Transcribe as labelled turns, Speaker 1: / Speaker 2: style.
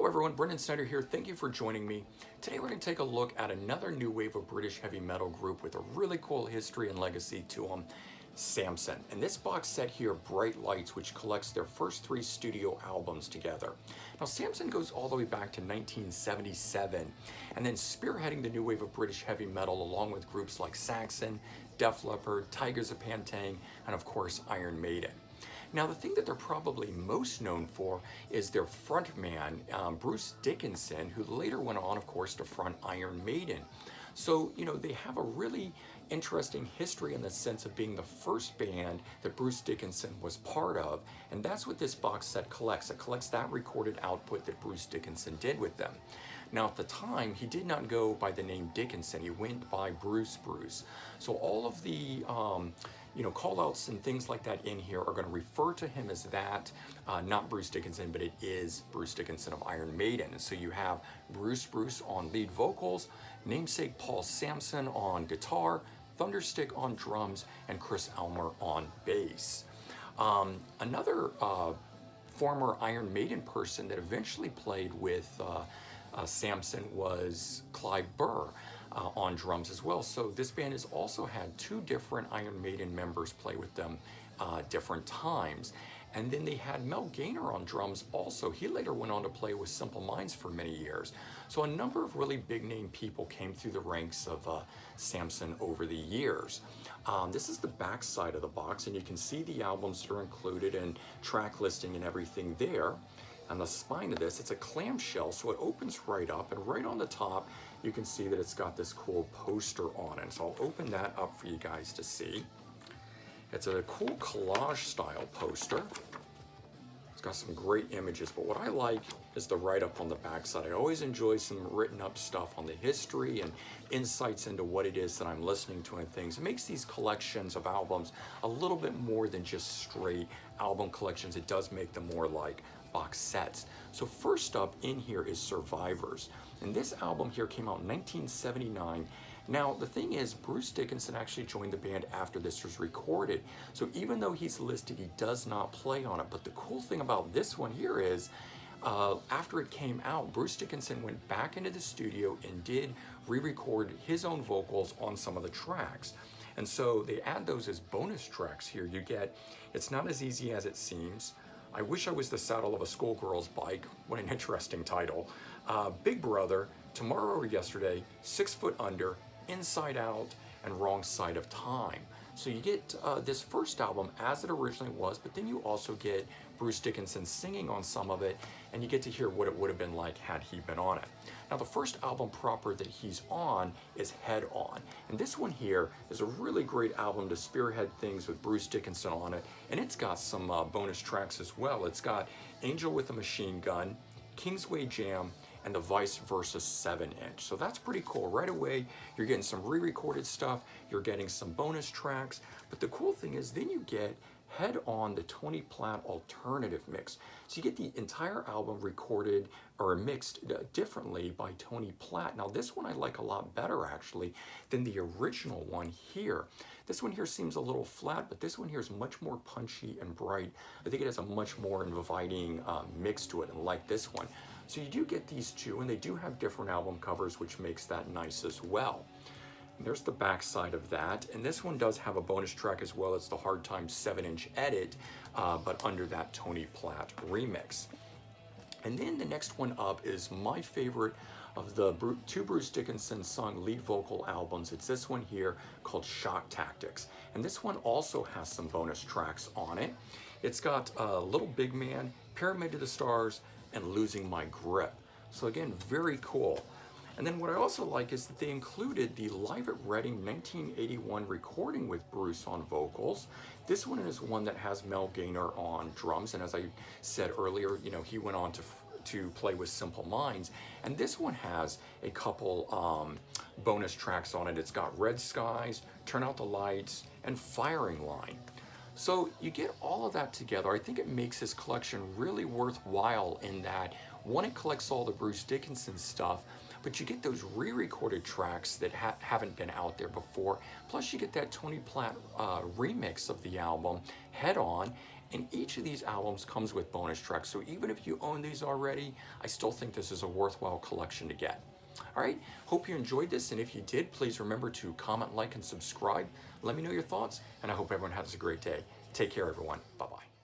Speaker 1: Hello everyone, Brendan Snyder here. Thank you for joining me. Today we're going to take a look at another new wave of British heavy metal group with a really cool history and legacy to them, Samson. And this box set here, Bright Lights, which collects their first 3 studio albums together. Now Samson goes all the way back to 1977, and then spearheading the new wave of British heavy metal along with groups like Saxon, Def Leppard, Tigers of Pantang, and of course Iron Maiden. Now, the thing that they're probably most known for is their frontman, Bruce Dickinson, who later went on, of course, to front Iron Maiden. So, they have a really interesting history in the sense of being the first band that Bruce Dickinson was part of, and that's what this box set collects. It collects that recorded output that Bruce Dickinson did with them. Now, at the time, he did not go by the name Dickinson. He went by Bruce. So all of the call-outs and things like that in here are going to refer to him as that, not Bruce Dickinson, but it is Bruce Dickinson of Iron Maiden. And so you have Bruce on lead vocals, namesake Paul Samson on guitar, Thunderstick on drums, and Chris Elmer on bass. Another former Iron Maiden person that eventually played with Samson was Clive Burr on drums as well. So this band has also had 2 different Iron Maiden members play with them different times. And then they had Mel Gaynor on drums also. He later went on to play with Simple Minds for many years. So a number of really big name people came through the ranks of Samson over the years. This is the back side of the box, and you can see the albums that are included and track listing and everything there. On the spine of this, it's a clamshell, so it opens right up, and right on the top, you can see that it's got this cool poster on it. So I'll open that up for you guys to see. It's a cool collage style poster. It's got some great images, but what I like is the write-up on the backside. I always enjoy some written up stuff on the history and insights into what it is that I'm listening to and things. It makes these collections of albums a little bit more than just straight album collections. It does make them more like box sets. So first up in here is Survivors. And this album here came out in 1979. Now, the thing is, Bruce Dickinson actually joined the band after this was recorded. So even though he's listed, he does not play on it. But the cool thing about this one here is, after it came out, Bruce Dickinson went back into the studio and did re-record his own vocals on some of the tracks. And so they add those as bonus tracks here. You get, it's not as easy as it seems. I Wish I Was the Saddle of a Schoolgirl's Bike. What an interesting title. Big Brother, Tomorrow or Yesterday, 6 Foot Under, Inside Out, and Wrong Side of Time. So you get this first album as it originally was, but then you also get Bruce Dickinson singing on some of it, and you get to hear what it would have been like had he been on it. Now, the first album proper that he's on is Head On, and this one here is a really great album to spearhead things with Bruce Dickinson on it, and it's got some bonus tracks as well. It's got Angel with a Machine Gun, Kingsway Jam, and the Vice Versa 7-inch. So that's pretty cool. Right away, you're getting some re-recorded stuff, you're getting some bonus tracks, but the cool thing is then you get Head On, the Tony Platt alternative mix. So you get the entire album recorded or mixed differently by Tony Platt. Now this one I like a lot better actually than the original one here. This one here seems a little flat, but this one here is much more punchy and bright. I think it has a much more inviting mix to it, and like this one. So you do get these 2, and they do have different album covers, which makes that nice as well. And there's the back side of that, and this one does have a bonus track as well. It's the Hard Times 7-inch edit, but under that Tony Platt remix. And then the next one up is my favorite of the 2 Bruce Dickinson sung lead vocal albums. It's this one here called Shock Tactics. And this one also has some bonus tracks on it. It's got Little Big Man, Pyramid to the Stars, and Losing My Grip. So again, very cool. And then what I also like is that they included the Live at Reading 1981 recording with Bruce on vocals. This one is one that has Mel Gaynor on drums, and as I said earlier, he went on to play with Simple Minds. And this one has a couple bonus tracks on it. It's got Red Skies, Turn Out the Lights, and Firing Line. So you get all of that together. I think it makes his collection really worthwhile in that, one, it collects all the Bruce Dickinson stuff, but you get those re-recorded tracks that haven't been out there before. Plus you get that Tony Platt remix of the album, Head On, And each of these albums comes with bonus tracks, so even if you own these already, I still think this is a worthwhile collection to get. All right, hope you enjoyed this, and if you did, please remember to comment, like, and subscribe. Let me know your thoughts, and I hope everyone has a great day. Take care, everyone. Bye-bye.